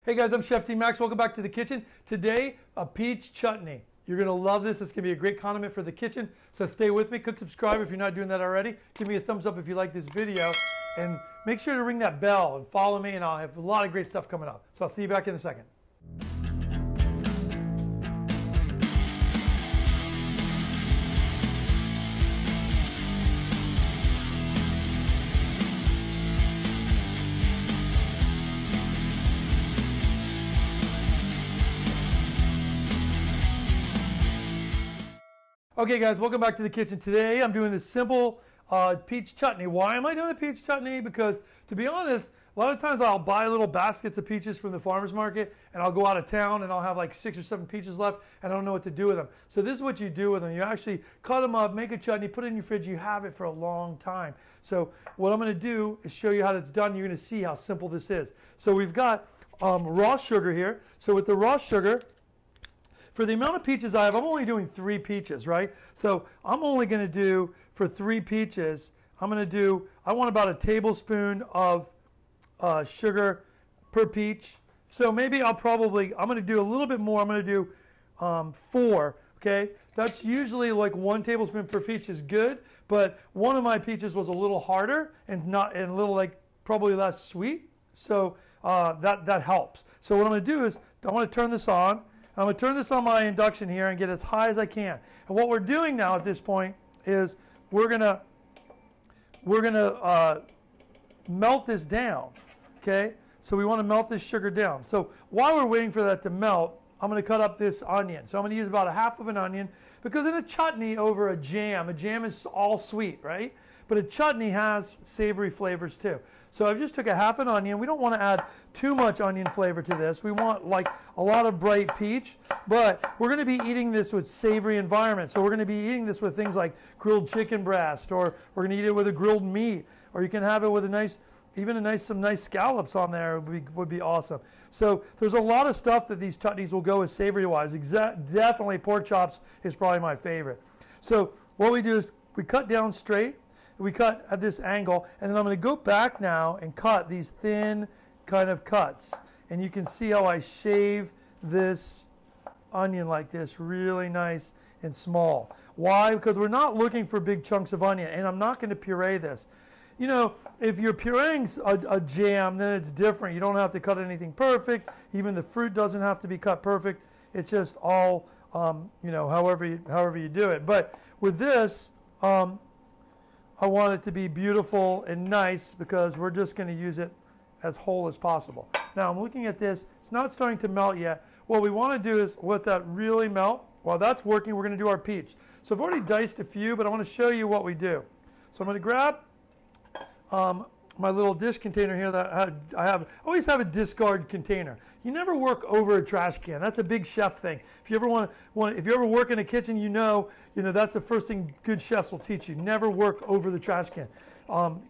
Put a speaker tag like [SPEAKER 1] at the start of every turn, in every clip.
[SPEAKER 1] Hey guys, I'm Chef T Max. Welcome back to the kitchen. Today, a peach chutney. You're going to love this. It's going to be a great condiment for the kitchen. So stay with me. Click subscribe if you're not doing that already. Give me a thumbs up if you like this video. And make sure to ring that bell and follow me, and I'll have a lot of great stuff coming up. So I'll see you back in a second. Okay guys, welcome back to the kitchen. Today I'm doing this simple peach chutney. Why am I doing a peach chutney? Because to be honest, a lot of times I'll buy little baskets of peaches from the farmer's market and I'll go out of town and I'll have like 6 or 7 peaches left and I don't know what to do with them. So this is what you do with them. You actually cut them up, make a chutney, put it in your fridge, you have it for a long time. So what I'm going to do is show you how it's done. You're going to see how simple this is. So we've got raw sugar here. So with the raw sugar, for the amount of peaches I have, I'm only doing 3 peaches, right? So I'm only going to do, for 3 peaches, I want about a tablespoon of sugar per peach. So maybe I'm going to do a little bit more. I'm going to do 4, okay? That's usually like 1 tablespoon per peach is good, but one of my peaches was a little harder and a little like probably less sweet. So that helps. So what I'm going to do is I want to turn this on. I'm going to turn this on my induction here and get as high as I can. And what we're doing now at this point is we're gonna melt this down, okay? So we want to melt this sugar down. So while we're waiting for that to melt, I'm going to cut up this onion. So I'm going to use about a half of an onion, because in a chutney over a jam is all sweet, right? But a chutney has savory flavors too. So I just took a half an onion. We don't want to add too much onion flavor to this. We want like a lot of bright peach, but we're going to be eating this with savory environment. So we're going to be eating this with things like grilled chicken breast, or we're going to eat it with a grilled meat, or you can have it with some nice scallops on there would be awesome. So there's a lot of stuff that these chutneys will go with savory wise. Definitely pork chops is probably my favorite. So what we do is we cut down straight. We cut at this angle, and then I'm going to go back now and cut these thin kind of cuts. And you can see how I shave this onion like this, really nice and small. Why? Because we're not looking for big chunks of onion, and I'm not going to puree this. You know, if you're pureeing a jam, then it's different. You don't have to cut anything perfect. Even the fruit doesn't have to be cut perfect. It's just all, you know, however you do it. But with this, I want it to be beautiful and nice, because we're just going to use it as whole as possible. Now I'm looking at this. It's not starting to melt yet. What we want to do is let that really melt. While that's working, we're going to do our peach. So I've already diced a few, but I want to show you what we do. So I'm going to grab my little dish container here that I always have a discard container. You never work over a trash can. That's a big chef thing. If you ever work in a kitchen, you know that's the first thing good chefs will teach you. Never work over the trash can.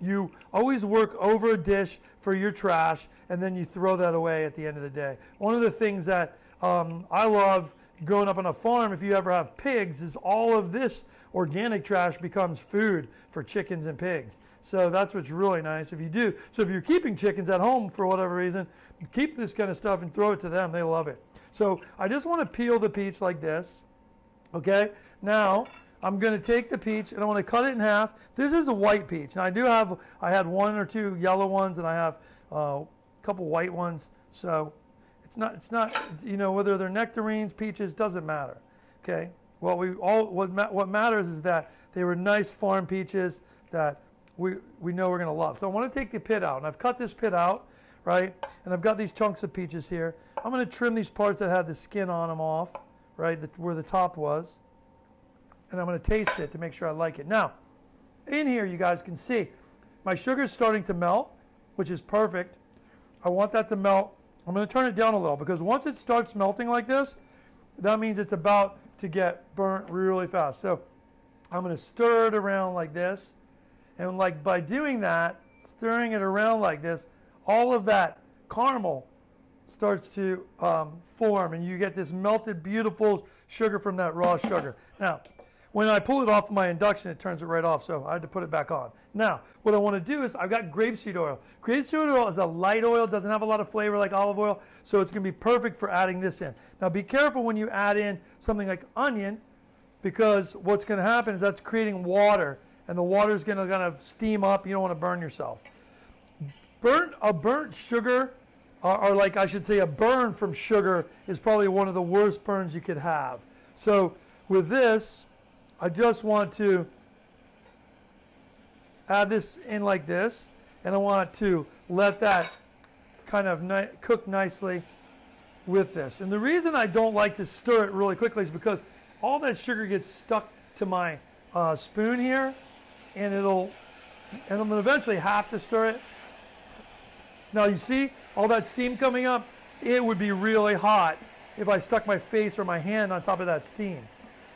[SPEAKER 1] You always work over a dish for your trash, and then you throw that away at the end of the day. One of the things that I love growing up on a farm, if you ever have pigs, is all of this organic trash becomes food for chickens and pigs. So that's what's really nice if you do. So if you're keeping chickens at home for whatever reason, keep this kind of stuff and throw it to them. They love it. So I just want to peel the peach like this. Okay. Now I'm going to take the peach and I want to cut it in half. This is a white peach. Now I had 1 or 2 yellow ones, and I have a couple white ones. So it's not, you know, whether they're nectarines, peaches, doesn't matter. Okay. What matters is that they were nice farm peaches that we know we're going to love. So I want to take the pit out, and I've cut this pit out, right? And I've got these chunks of peaches here. I'm going to trim these parts that had the skin on them off, right, where the top was. And I'm going to taste it to make sure I like it. Now, in here you guys can see my sugar's starting to melt, which is perfect. I want that to melt. I'm going to turn it down a little, because once it starts melting like this, that means it's about to get burnt really fast. So I'm going to stir it around like this. And like by doing that, stirring it around like this, all of that caramel starts to form, and you get this melted, beautiful sugar from that raw sugar. Now, when I pull it off my induction, it turns it right off, so I had to put it back on. Now, what I want to do is I've got grapeseed oil. Grapeseed oil is a light oil, doesn't have a lot of flavor like olive oil, so it's going to be perfect for adding this in. Now, be careful when you add in something like onion, because what's going to happen is that's creating water, and the water is going to kind of steam up. You don't want to burn yourself. A burnt sugar, or like I should say a burn from sugar, is probably one of the worst burns you could have. So with this, I just want to add this in like this, and I want to let that kind of cook nicely with this. And the reason I don't like to stir it really quickly is because all that sugar gets stuck to my spoon here, and I'm going to eventually have to stir it. Now you see all that steam coming up? It would be really hot if I stuck my face or my hand on top of that steam,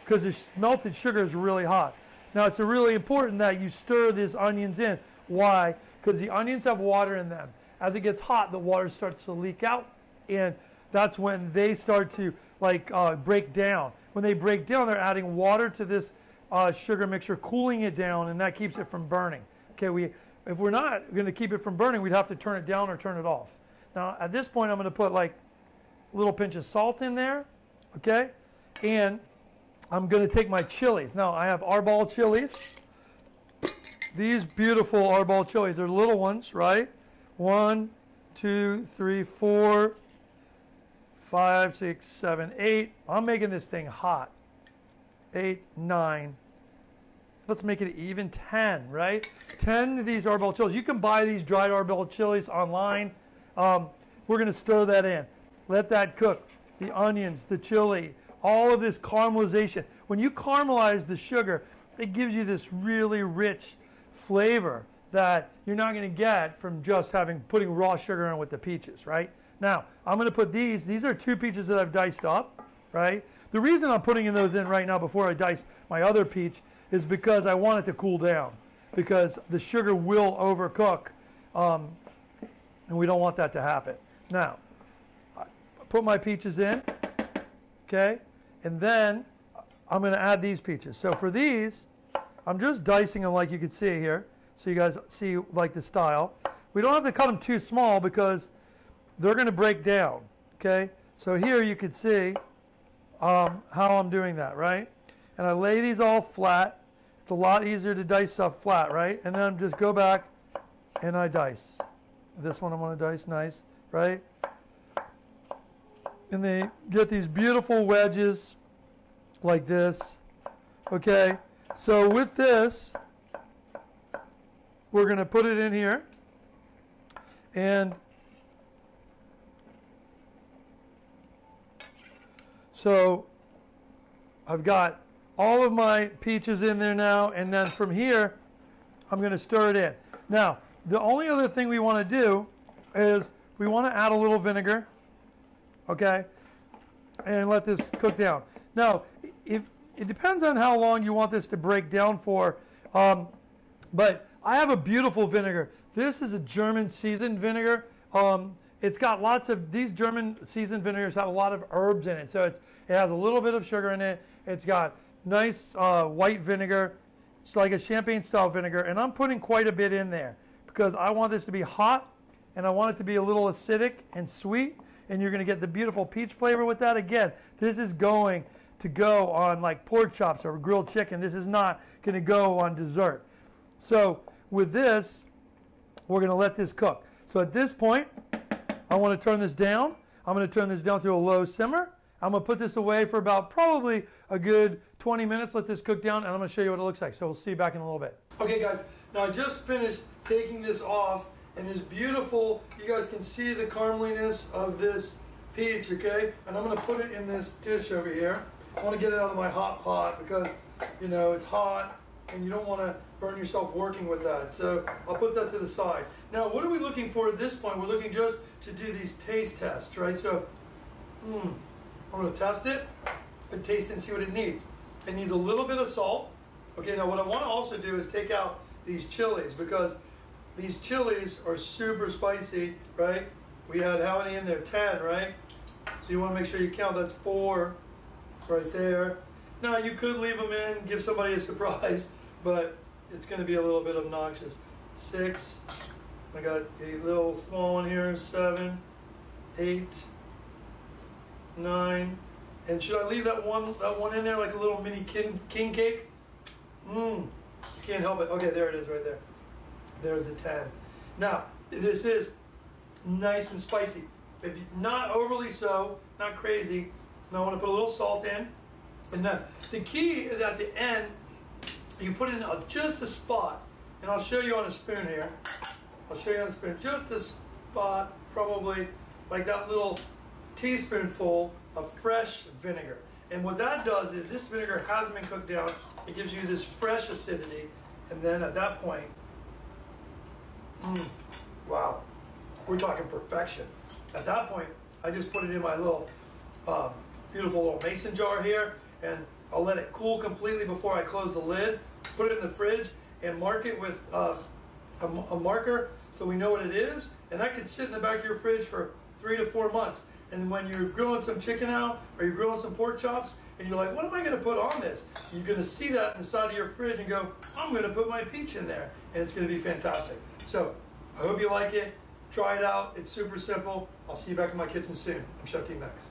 [SPEAKER 1] because the melted sugar is really hot. Now it's really important that you stir these onions in. Why? Because the onions have water in them. As it gets hot, the water starts to leak out, and that's when they start to break down. When they break down, they're adding water to this sugar mixture, cooling it down, and that keeps it from burning. Okay, if we're not going to keep it from burning, we'd have to turn it down or turn it off. Now at this point, I'm going to put like a little pinch of salt in there, okay, and I'm going to take my chilies. Now, I have arbor chilies. These beautiful arbor chilies. They're little ones, right? 1, 2, 3, 4, 5, 6, 7, 8. I'm making this thing hot. 8, 9. Let's make it even 10, right? 10 of these arbor chilies. You can buy these dried arbor chilies online. We're going to stir that in. Let that cook. The onions, the chili, all of this caramelization. When you caramelize the sugar, it gives you this really rich flavor that you're not going to get from just putting raw sugar in with the peaches, right? Now, I'm going to put these are 2 peaches that I've diced up, right? The reason I'm putting those in right now before I dice my other peach is because I want it to cool down, because the sugar will overcook, and we don't want that to happen. Now, I put my peaches in, okay? And then I'm going to add these peaches. So for these, I'm just dicing them like you can see here, so you guys see like the style. We don't have to cut them too small because they're going to break down, okay? So here you can see how I'm doing that, right? And I lay these all flat. It's a lot easier to dice stuff flat, right? And then just go back and I dice. This one I'm going to dice nice, right? And they get these beautiful wedges like this, okay? So with this, we're going to put it in here, and so I've got all of my peaches in there now, and then from here, I'm going to stir it in. Now, the only other thing we want to do is we want to add a little vinegar, okay, and let this cook down. Now, it depends on how long you want this to break down for, but I have a beautiful vinegar. This is a German seasoned vinegar. It's got lots of, these German seasoned vinegars have a lot of herbs in it, so it has a little bit of sugar in it. It's got nice white vinegar. It's like a champagne style vinegar, and I'm putting quite a bit in there because I want this to be hot, and I want it to be a little acidic and sweet, and you're going to get the beautiful peach flavor with that. Again, this is going to go on like pork chops or grilled chicken. This is not going to go on dessert. So with this, we're going to let this cook. So at this point, I want to turn this down. I'm going to turn this down to a low simmer. I'm going to put this away for about probably a good 20 minutes, let this cook down, and I'm going to show you what it looks like. So we'll see you back in a little bit. Okay guys, now I just finished taking this off, and it's beautiful. You guys can see the carameliness of this peach, okay? And I'm going to put it in this dish over here. I want to get it out of my hot pot because, you know, it's hot and you don't want to burn yourself working with that. So I'll put that to the side. Now, what are we looking for at this point? We're looking just to do these taste tests, right? So I'm going to test it and taste it and see what it needs. It needs a little bit of salt. Okay, now what I want to also do is take out these chilies because these chilies are super spicy, right? We had how many in there? 10, right? So you want to make sure you count. That's 4 right there. Now you could leave them in, give somebody a surprise, but it's going to be a little bit obnoxious. 6. I got a little small one here. 7, 8, 9. And should I leave that one in there like a little mini king cake? Can't help it. Okay, there it is right there. There's the 10. Now, this is nice and spicy. If not overly so, not crazy. Now I want to put a little salt in. And then the key is at the end, you put in just a spot. And I'll show you on a spoon here. I'll show you on a spoon. Just a spot, probably like that little teaspoonful of fresh vinegar. And what that does is this vinegar hasn't been cooked down. It gives you this fresh acidity. And then at that point, wow, we're talking perfection. At that point, I just put it in my little beautiful little mason jar here, and I'll let it cool completely before I close the lid. Put it in the fridge and mark it with a marker so we know what it is. And that could sit in the back of your fridge for 3 to 4 months. And when you're grilling some chicken out, or you're grilling some pork chops, and you're like, what am I going to put on this? You're going to see that in the side of your fridge and go, I'm going to put my peach in there. And it's going to be fantastic. So I hope you like it. Try it out. It's super simple. I'll see you back in my kitchen soon. I'm Chef Tbs.